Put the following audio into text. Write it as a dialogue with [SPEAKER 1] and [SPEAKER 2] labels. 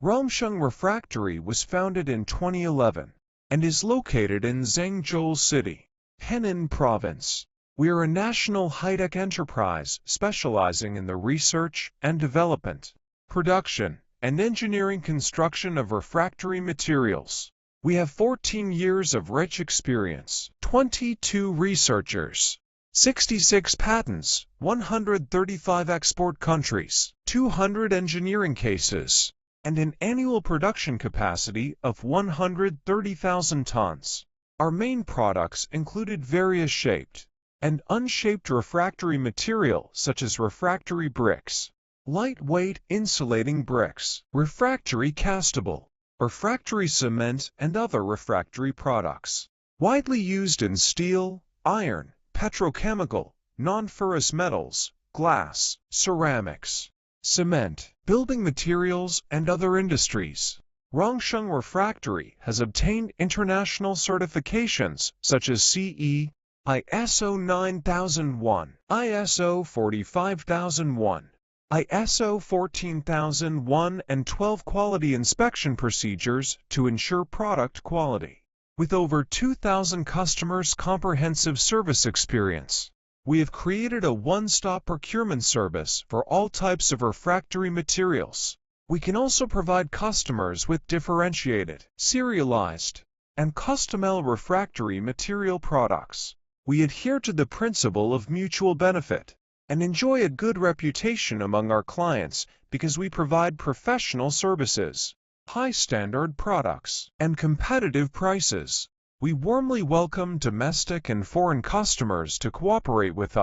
[SPEAKER 1] Rongsheng Refractory was founded in 2011 and is located in Zhengzhou City, Henan Province. We are a national high-tech enterprise specializing in the research and development, production, and engineering construction of refractory materials. We have 14 years of rich experience, 22 researchers, 66 patents, 135 export countries, 200 engineering cases, and an annual production capacity of 130,000 tons. Our main products included various shaped and unshaped refractory material such as refractory bricks, lightweight insulating bricks, refractory castable, refractory cement, and other refractory products. Widely used in steel, iron, petrochemical, non-ferrous metals, glass, ceramics, cement, building materials, and other industries. Rongsheng Refractory has obtained international certifications such as CE, ISO 9001, ISO 45001, ISO 14001 and 12 quality inspection procedures to ensure product quality. With over 2,000 customers' comprehensive service experience, we have created a one-stop procurement service for all types of refractory materials. We can also provide customers with differentiated, serialized, and custom-made refractory material products. We adhere to the principle of mutual benefit and enjoy a good reputation among our clients because we provide professional services, high-standard products, and competitive prices. We warmly welcome domestic and foreign customers to cooperate with us.